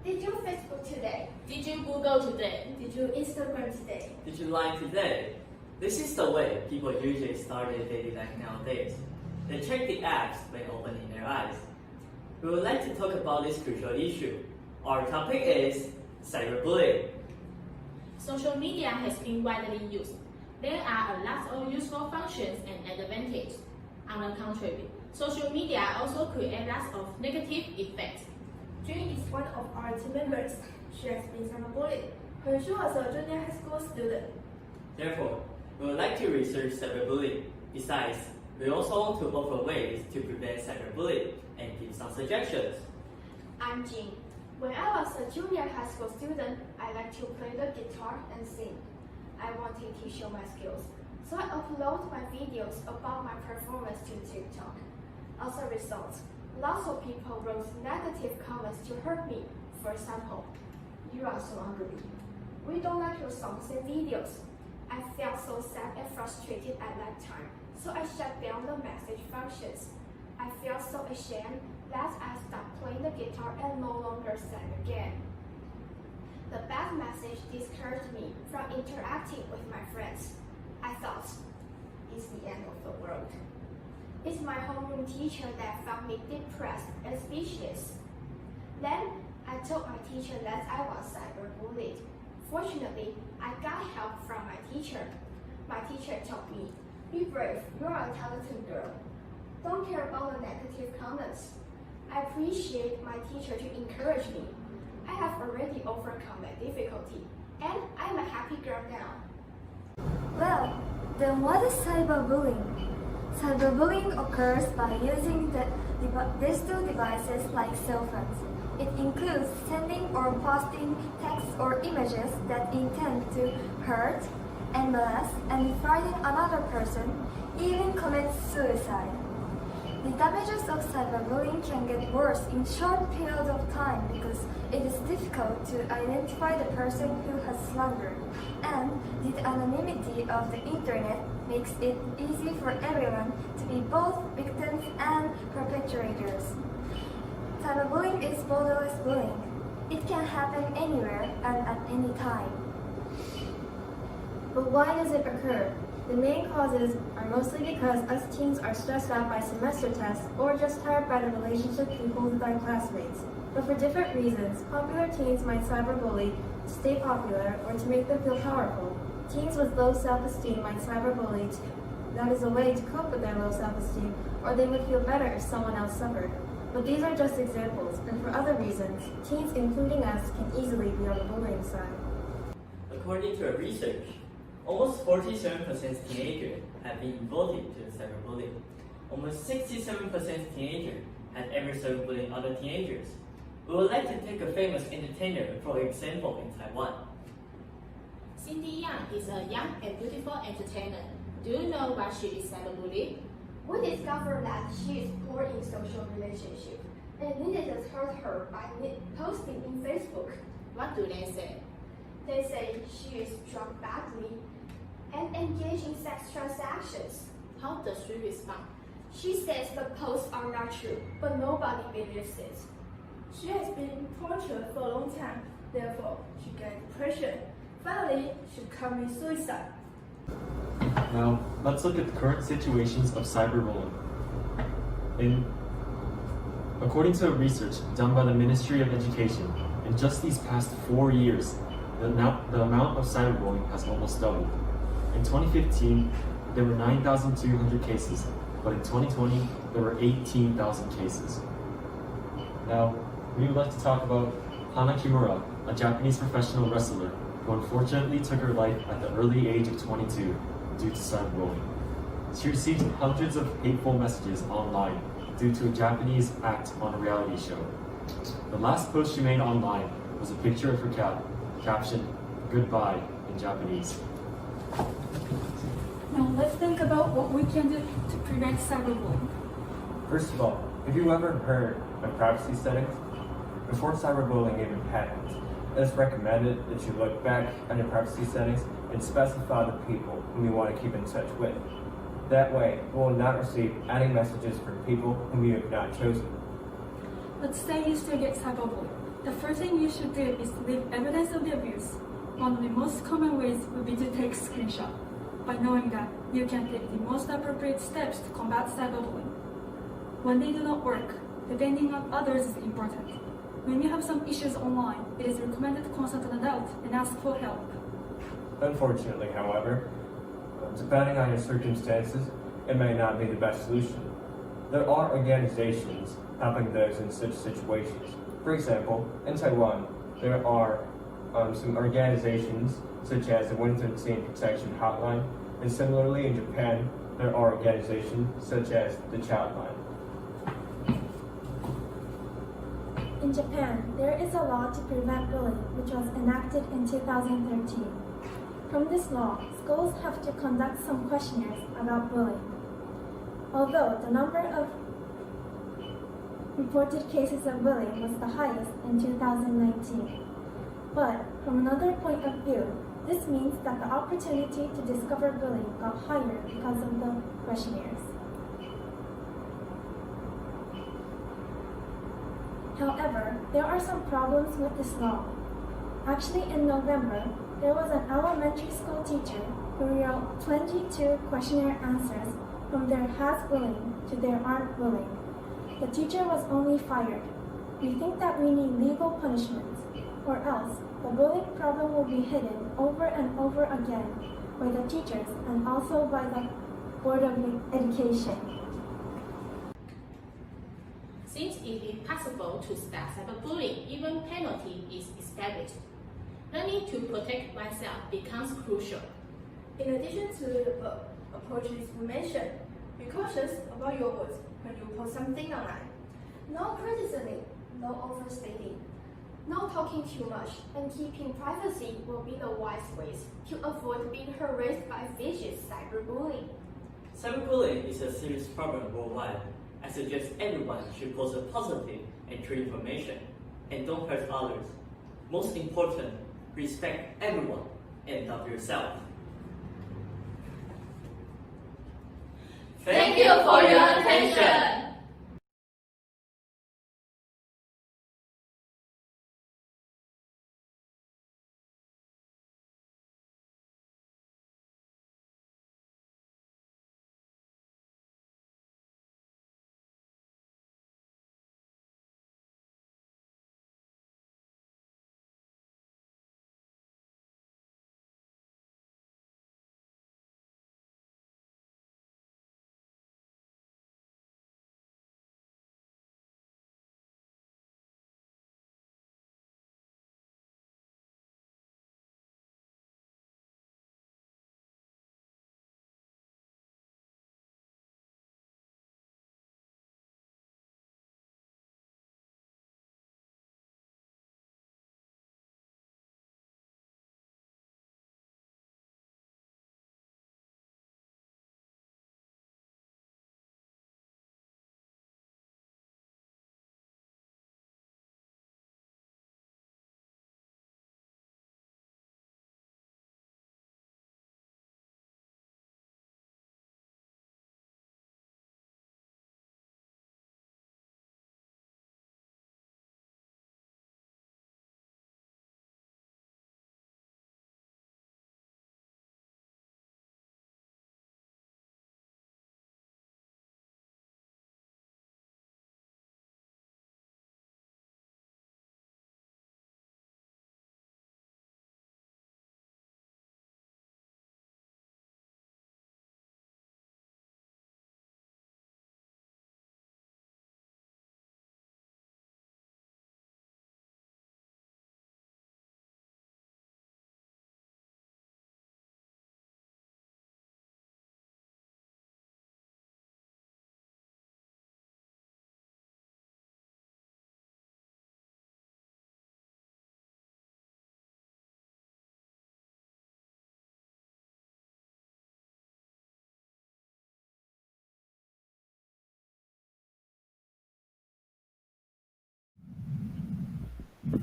Did you Facebook today? Did you Google today? Did you Instagram today? Did you lie today? This is the way people usually start their daily life nowadays. They check the apps when opening their eyes. We would like to talk about this crucial issue. Our topic is cyberbullying. Social media has been widely used. There are a lot of useful functions and advantages. On the contrary, social media also creates lots of negative effects. June is one of our team members. She has been cyberbullied when she was a junior high school student. Therefore, we would like to research cyberbullying. Besides, we also want to offer ways to prevent cyberbullying and give some suggestions. I'm Jean. When I was a junior high school student, I liked to play the guitar and sing. I wanted to show my skills, so I upload my videos about my performance to TikTok. As a result, lots of people wrote negative comments to hurt me. For example, "You are so ugly. We don't like your songs and videos." I felt so sad and frustrated at that time, so I shut down the message functions. I felt so ashamed that I stopped playing the guitar and no longer sang again. The bad message discouraged me from interacting with my friends. I thought, it's the end of the world. It's my homeroom teacher that found me depressed and speechless. Then I told my teacher that I was cyberbullied. Fortunately, I got help from my teacher. My teacher told me, "Be brave, you are a talented girl. Don't care about the negative comments." I appreciate my teacher to encourage me. I have already overcome that difficulty, and I'm a happy girl now. Well, then what is cyberbullying? Cyberbullying occurs by using digital devices like cell phones. It includes sending or posting texts or images that intend to hurt, molest, and frighten another person, even commit suicide. The damages of cyberbullying can get worse in short periods of time because it is difficult to identify the person who has slandered, and the anonymity of the internet makes it easy for everyone to be both victims and perpetrators. Cyberbullying is borderless bullying. It can happen anywhere and at any time. But why does it occur? The main causes are mostly because us teens are stressed out by semester tests or just tired by the relationship we hold with our classmates. But for different reasons, popular teens might cyberbully to stay popular or to make them feel powerful. Teens with low self-esteem might cyberbully. That is a way to cope with their low self-esteem, or they would feel better if someone else suffered. But these are just examples, and for other reasons, teens, including us, can easily be on the bullying side. According to a research, almost 47% teenagers have been involved in cyberbullying. Almost 67% teenagers have ever cyberbullied other teenagers. We would like to take a famous entertainer for example in Taiwan. Cindy Yang is a young and beautiful entertainer. Do you know why she is cyberbullied? We discovered that she is poor in social relationships, and netizens hurt her by posting in Facebook. What do they say? They say she is drunk badly and engaged in sex transactions. How does she respond? She says the posts are not true, but nobody believes it. She has been tortured for a long time, therefore she got depression. Finally, she committed suicide. Now, let's look at the current situations of cyberbullying. According to a research done by the Ministry of Education, in just these past 4 years, the amount of cyberbullying has almost doubled. In 2015, there were 9,200 cases, but in 2020, there were 18,000 cases. Now, we would like to talk about Hana Kimura, a Japanese professional wrestler who unfortunately took her life at the early age of 22 due to cyberbullying. She received hundreds of hateful messages online due to a Japanese act on a reality show. The last post she made online was a picture of her cat, captioned, "Goodbye" in Japanese. Now let's think about what we can do to prevent cyberbullying. First of all, have you ever heard of privacy settings? Before cyberbullying even happens, it is recommended that you look back on your privacy settings and specify the people whom you want to keep in touch with. That way, you will not receive any messages from people whom you have not chosen. Let's say you still get cyberbullied. The first thing you should do is to leave evidence of the abuse. One of the most common ways would be to take a screenshot. By knowing that, you can take the most appropriate steps to combat cyberbullying. When they do not work, depending on others is important. When you have some issues online, it is recommended to consult an adult and ask for help. Unfortunately, however, depending on your circumstances, it may not be the best solution. There are organizations helping those in such situations. For example, in Taiwan, there are some organizations such as the Winter Teen Protection Hotline, and similarly in Japan, there are organizations such as the Childline. In Japan, there is a law to prevent bullying, which was enacted in 2013. From this law, schools have to conduct some questionnaires about bullying. Although the number of reported cases of bullying was the highest in 2019. But from another point of view, this means that the opportunity to discover bullying got higher because of the questionnaires. However, there are some problems with this law. Actually, in November, there was an elementary school teacher who wrote 22 questionnaire answers from there has bullying to there aren't bullying. The teacher was only fired. We think that we need legal punishments, or else the bullying problem will be hidden over and over again by the teachers and also by the Board of Education. Since it is possible to stop cyberbullying, even penalty is established. Learning to protect oneself becomes crucial. In addition to the approaches we mentioned, be cautious about your words when you post something online. No criticizing, no overstating, no talking too much, and keeping privacy will be the wise ways to avoid being harassed by vicious cyberbullying. Cyberbullying is a serious problem worldwide. I suggest everyone should post a positive and true information and don't hurt others. Most important, respect everyone and love yourself. Thank you for your attention.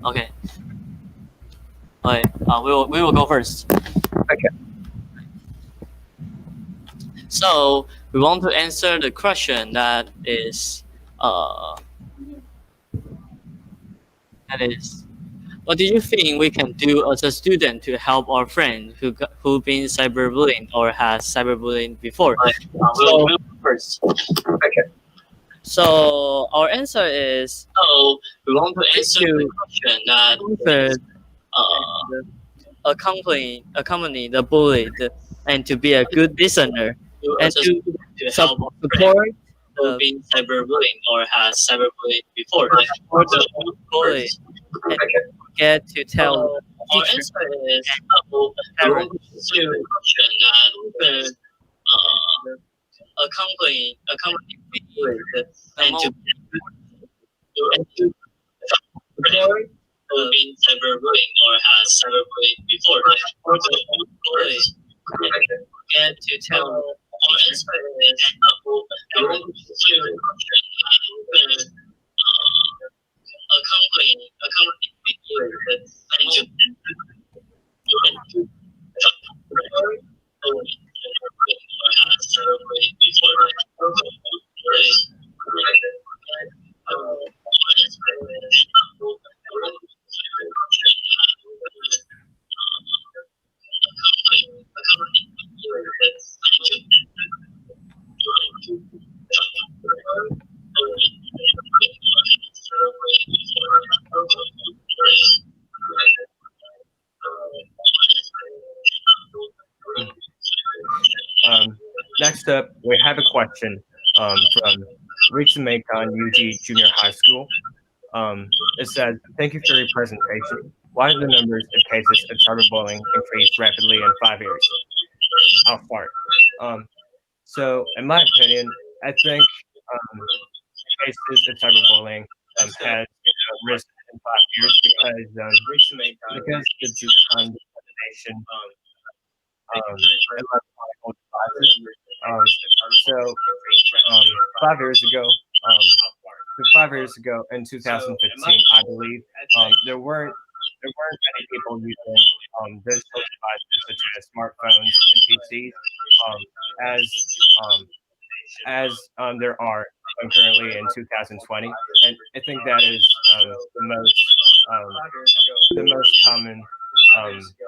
Okay. Okay. We will go first. Okay. So we want to answer the question that is That is. What do you think we can do as a student to help our friend who been cyberbullying or has cyberbullying before? So first, so our answer is we want to answer the question that accompany the bullied and to be a good listener and to support the been cyberbullying or has cyberbullying before or the bully and get to tell the teacher and parents to accompany the bullied and to support the been cyberbullying or has cyberbullying before or the bully and get to tell the teacher and parents to accompany the bullied and to support the cyberbullying or has cyberbullying before or the bully Next up, we have a question from Rich Macon UG Junior High School. It says, "Thank you for your presentation. Why have the numbers of cases of cyberbullying increased rapidly in 5 years?" I'll start. So, in my opinion, I think cases of cyberbullying has risen in 5 years because the nation electronic devices. So 5 years ago, so 5 years ago in 2015, I believe there weren't many people using digital devices such as smartphones and PCs as there are currently in 2020, and I think that is the most common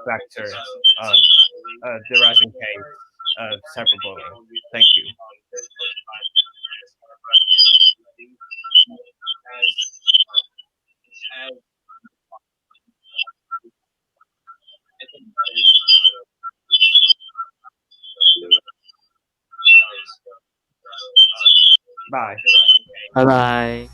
factor the rising case of cyberbullying. Thank you. Bye. Bye bye.